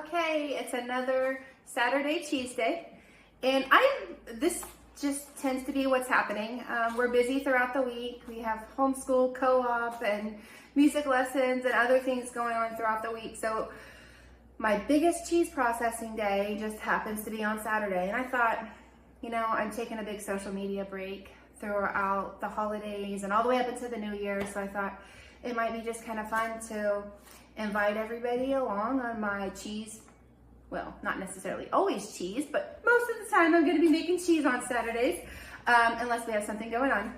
Okay, it's another Saturday cheese day, and this just tends to be what's happening. We're busy throughout the week. We have homeschool, co-op, and music lessons and other things going on throughout the week. So my biggest cheese processing day just happens to be on Saturday, and I thought, you know, I'm taking a big social media break throughout the holidays and all the way up into the new year, so I thought it might be just kind of fun to invite everybody along on my cheese, well, not necessarily always cheese, but most of the time I'm going to be making cheese on Saturdays, unless we have something going on,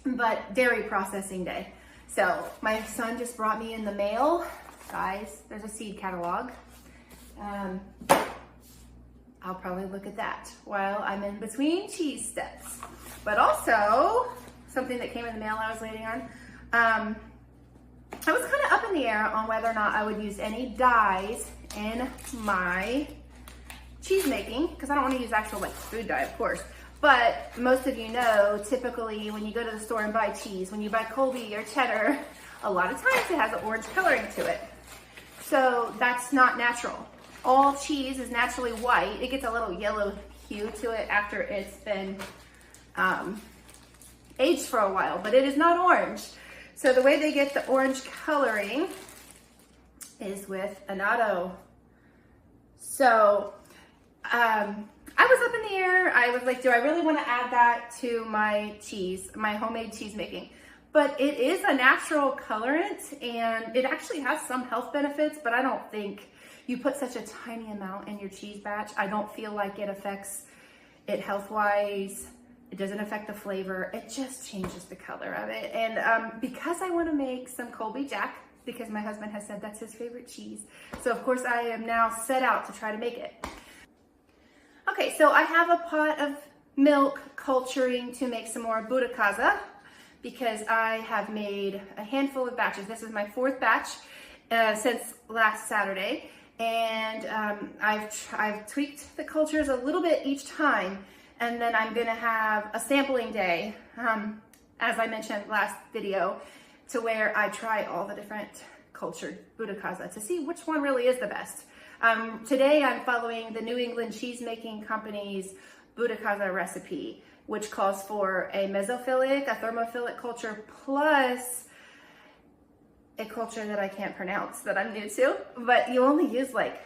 but dairy processing day. So my son just brought me in the mail, guys, there's a seed catalog. I'll probably look at that while I'm in between cheese steps. But also, something that came in the mail I was waiting on, I was kind of up in the air on whether or not I would use any dyes in my cheese making, because I don't want to use actual like food dye, of course. But most of you know, typically when you go to the store and buy cheese, when you buy Colby or cheddar, a lot of times it has an orange coloring to it. So that's not natural. All cheese is naturally white. It gets a little yellow hue to it after it's been aged for a while, but it is not orange. So the way they get the orange coloring is with annatto. So I was up in the air. I was like, do I really want to add that to my cheese, my homemade cheese making? But it is a natural colorant, and it actually has some health benefits, but I don't think you put such a tiny amount in your cheese batch. I don't feel like it affects it health-wise. It doesn't affect the flavor. It just changes the color of it. And because I want to make some Colby Jack, because my husband has said that's his favorite cheese. So of course I am now set out to try to make it. Okay, so I have a pot of milk culturing to make some more Buddha casa, because I have made a handful of batches. This is my fourth batch since last Saturday. And I've tweaked the cultures a little bit each time. And then I'm gonna have a sampling day, as I mentioned last video, to where I try all the different cultured Buddha casa to see which one really is the best. Today I'm following the New England Cheese Making Company's Buddha casa recipe, which calls for a mesophilic, a thermophilic culture, plus a culture that I can't pronounce that I'm new to, but you only use like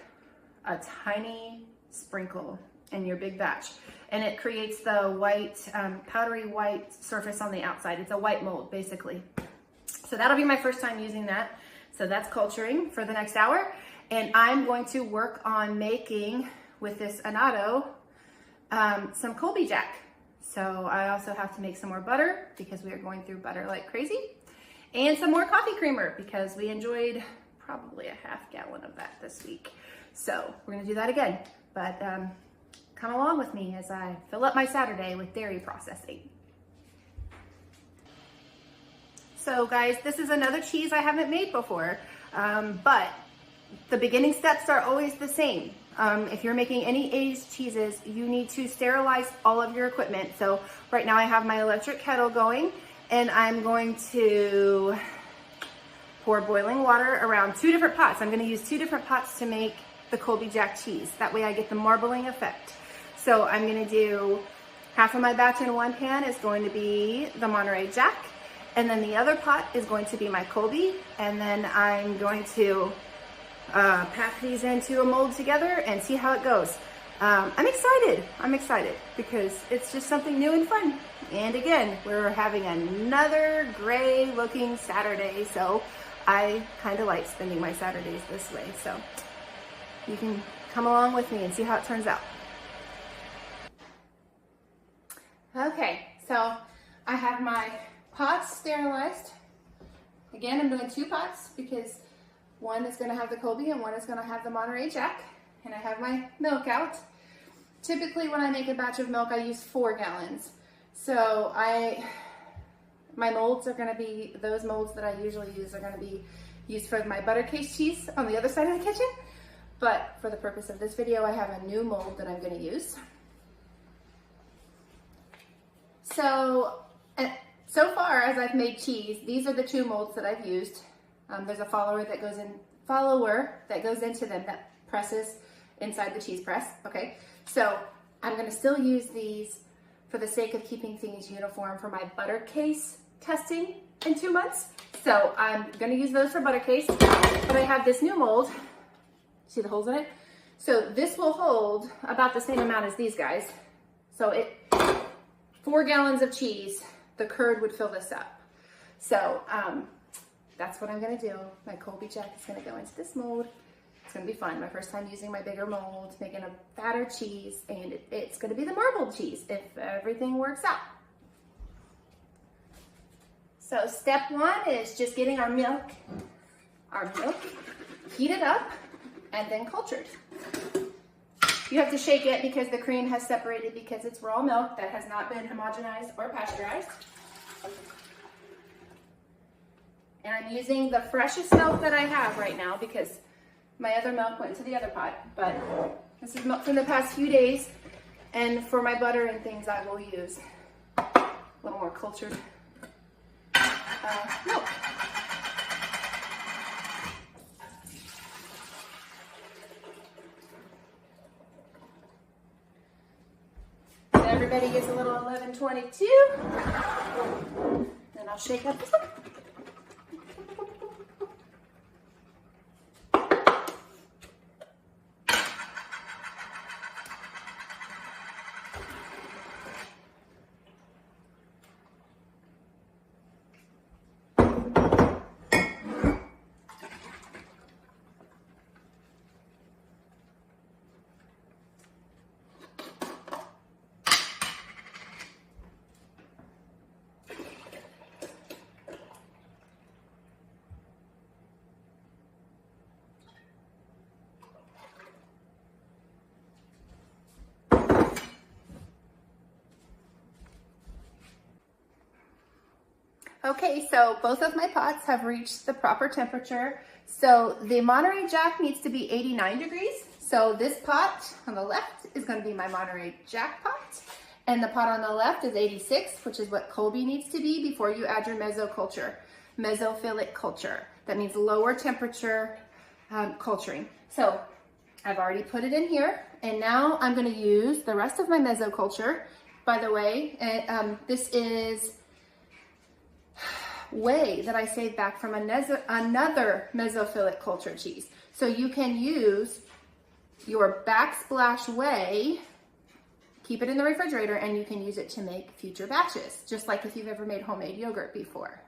a tiny sprinkle in your big batch. And it creates the white, powdery white surface on the outside. It's a white mold, basically. So that'll be my first time using that. So that's culturing for the next hour. And I'm going to work on making, with this annatto, some Colby Jack. So I also have to make some more butter, because we are going through butter like crazy. And some more coffee creamer, because we enjoyed probably a half gallon of that this week. So we're gonna do that again. But come along with me as I fill up my Saturday with dairy processing. So guys, this is another cheese I haven't made before, but the beginning steps are always the same. If you're making any aged cheeses, you need to sterilize all of your equipment. So right now I have my electric kettle going, and I'm going to pour boiling water around 2 different pots. I'm gonna use 2 different pots to make the Colby Jack cheese. That way I get the marbling effect. So I'm gonna do half of my batch in one pan is going to be the Monterey Jack, and then the other pot is going to be my Colby, and then I'm going to pack these into a mold together and see how it goes. I'm excited because it's just something new and fun. And again, we're having another gray looking Saturday, so I kind of like spending my Saturdays this way. So you can come along with me and see how it turns out. Okay, so I have my pots sterilized. Again, I'm doing 2 pots because one is gonna have the Colby and one is gonna have the Monterey Jack. And I have my milk out. Typically when I make a batch of milk, I use 4 gallons. So my molds are gonna be, those molds that I usually use are gonna be used for my butter case cheese on the other side of the kitchen. But for the purpose of this video, I have a new mold that I'm gonna use. So far as I've made cheese, these are the 2 molds that I've used. There's a follower that goes into them that presses inside the cheese press, okay? So I'm gonna still use these for the sake of keeping things uniform for my butter case testing in 2 months. So I'm gonna use those for butter case, but I have this new mold. See the holes in it? So this will hold about the same amount as these guys. So 4 gallons of cheese, the curd would fill this up. So that's what I'm gonna do. My Colby Jack is gonna go into this mold. It's gonna be fun. My first time using my bigger mold, making a fatter cheese, and it's gonna be the marbled cheese if everything works out. So step 1 is just getting our milk heated up and then cultured. You have to shake it because the cream has separated because it's raw milk that has not been homogenized or pasteurized. And I'm using the freshest milk that I have right now because my other milk went into the other pot. But this is milk from the past few days. And for my butter and things, I will use a little more cultured milk. So everybody gets a little 1122. Then I'll shake up this one. Okay, so both of my pots have reached the proper temperature. So the Monterey Jack needs to be 89 degrees. So this pot on the left is going to be my Monterey Jack pot. And the pot on the left is 86, which is what Colby needs to be before you add your mesophilic culture. That means lower temperature culturing. So I've already put it in here. And now I'm going to use the rest of my mesoculture. By the way, this is whey that I saved back from another mesophilic culture cheese. So you can use your backsplash whey, keep it in the refrigerator, and you can use it to make future batches, just like if you've ever made homemade yogurt before.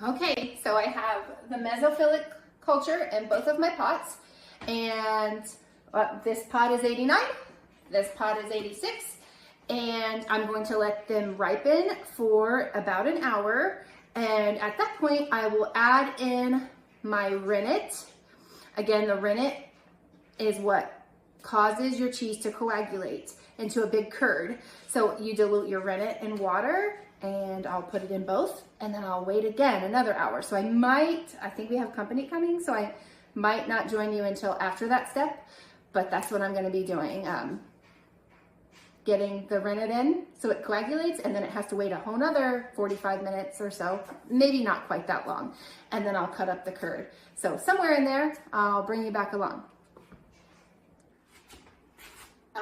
Okay, so I have the mesophilic culture in both of my pots, and this pot is 89, this pot is 86, and I'm going to let them ripen for about an hour. And at that point, I will add in my rennet. Again, the rennet is what causes your cheese to coagulate into a big curd. So you dilute your rennet in water, and I'll put it in both, and then I'll wait again another hour. So I think we have company coming, so I might not join you until after that step, but that's what I'm gonna be doing. Getting the rennet in so it coagulates, and then it has to wait a whole nother 45 minutes or so, maybe not quite that long, and then I'll cut up the curd. So somewhere in there, I'll bring you back along.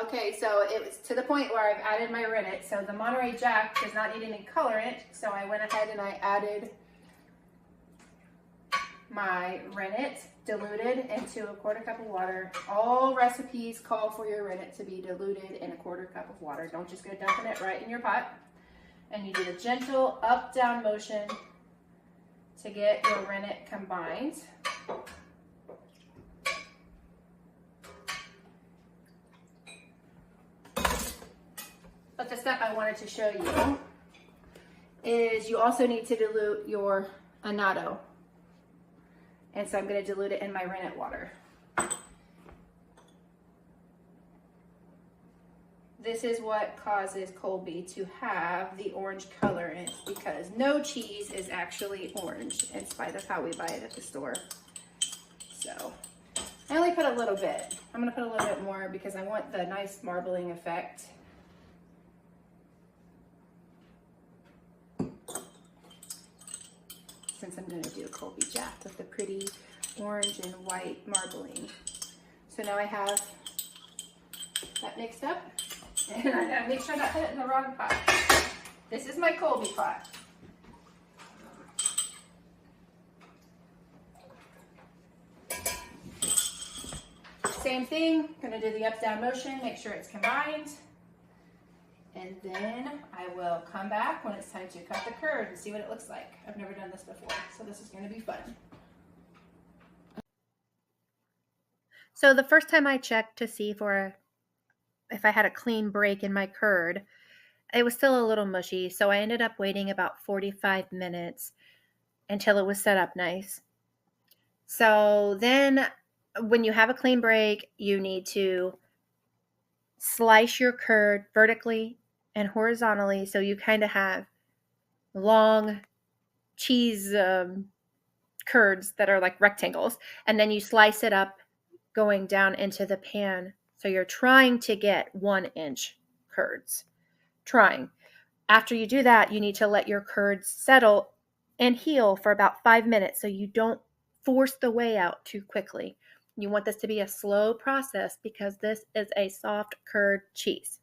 Okay, so it was to the point where I've added my rennet. So the Monterey Jack does not need any colorant, so I went ahead and I added my rennet diluted into a 1/4 cup of water. All recipes call for your rennet to be diluted in a 1/4 cup of water. Don't just go dumping it right in your pot. And you do the gentle up-down motion to get your rennet combined. But the step I wanted to show you is you also need to dilute your annatto. And so I'm going to dilute it in my rennet water. This is what causes Colby to have the orange color in it, because no cheese is actually orange in spite of how we buy it at the store. So I only put a little bit. I'm going to put a little bit more because I want the nice marbling effect. Since I'm going to do a Colby Jack with the pretty orange and white marbling. So now I have that mixed up, and I gotta make sure I don't put it in the wrong pot. This is my Colby pot. Same thing, gonna do the up-down motion, make sure it's combined. And then I will come back when it's time to cut the curd and see what it looks like. I've never done this before, so this is gonna be fun. So the first time I checked to see if I had a clean break in my curd, it was still a little mushy, so I ended up waiting about 45 minutes until it was set up nice. So then when you have a clean break, you need to slice your curd vertically and horizontally, so you kind of have long cheese curds that are like rectangles, and then you slice it up going down into the pan. So you're trying to get 1-inch curds. Trying. After you do that, you need to let your curds settle and heal for about 5 minutes so you don't force the whey out too quickly. You want this to be a slow process because this is a soft curd cheese.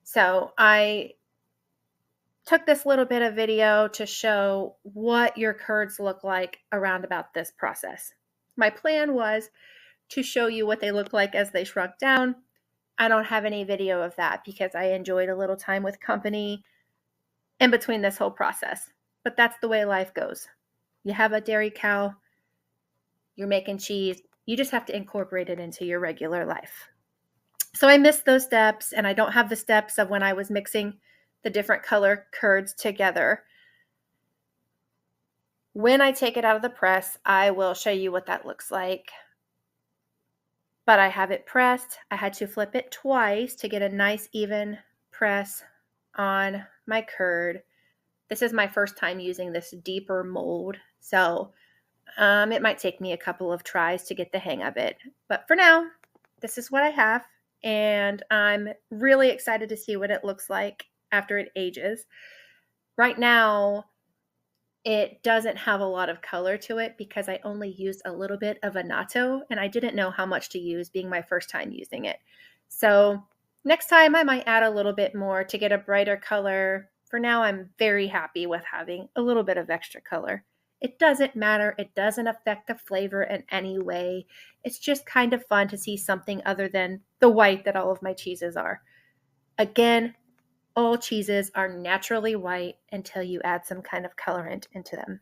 So I took this little bit of video to show what your curds look like around about this process. My plan was to show you what they look like as they shrunk down. I don't have any video of that because I enjoyed a little time with company in between this whole process. But that's the way life goes. You have a dairy cow, you're making cheese, you just have to incorporate it into your regular life. So I missed those steps, and I don't have the steps of when I was mixing the different color curds together. When I take it out of the press, I will show you what that looks like. But I have it pressed. I had to flip it twice to get a nice even press on my curd. This is my first time using this deeper mold, so it might take me a couple of tries to get the hang of it. But for now, this is what I have, and I'm really excited to see what it looks like after it ages. Right now, it doesn't have a lot of color to it because I only used a little bit of annatto, and I didn't know how much to use being my first time using it. So next time I might add a little bit more to get a brighter color. For now, I'm very happy with having a little bit of extra color. It doesn't matter. It doesn't affect the flavor in any way. It's just kind of fun to see something other than the white that all of my cheeses are. Again, all cheeses are naturally white until you add some kind of colorant into them.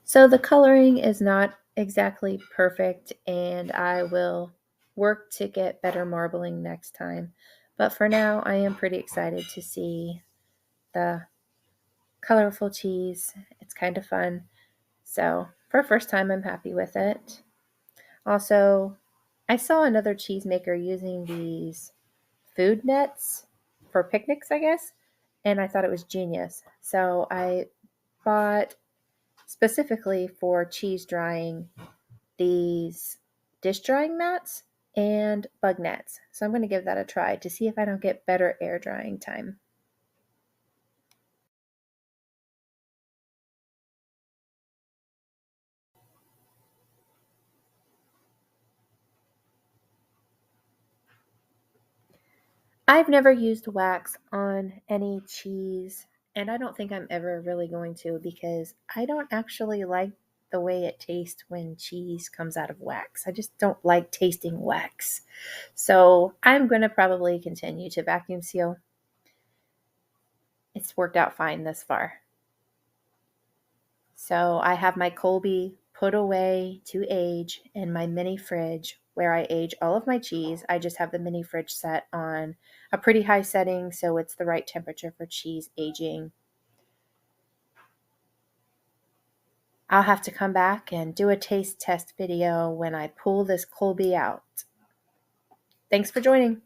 So the coloring is not exactly perfect, and I will work to get better marbling next time. But for now, I am pretty excited to see the colorful cheese. It's kind of fun. So for first time, I'm happy with it. Also, I saw another cheesemaker using these food nets for picnics, I guess, and I thought it was genius. So I bought specifically for cheese drying these dish drying mats and bug nets. So I'm going to give that a try to see if I don't get better air drying time. I've never used wax on any cheese, and I don't think I'm ever really going to because I don't actually like the way it tastes when cheese comes out of wax. I just don't like tasting wax. So I'm going to probably continue to vacuum seal. It's worked out fine thus far. So I have my Colby put away to age in my mini fridge where I age all of my cheese. I just have the mini fridge set on a pretty high setting so it's the right temperature for cheese aging. I'll have to come back and do a taste test video when I pull this Colby out. Thanks for joining.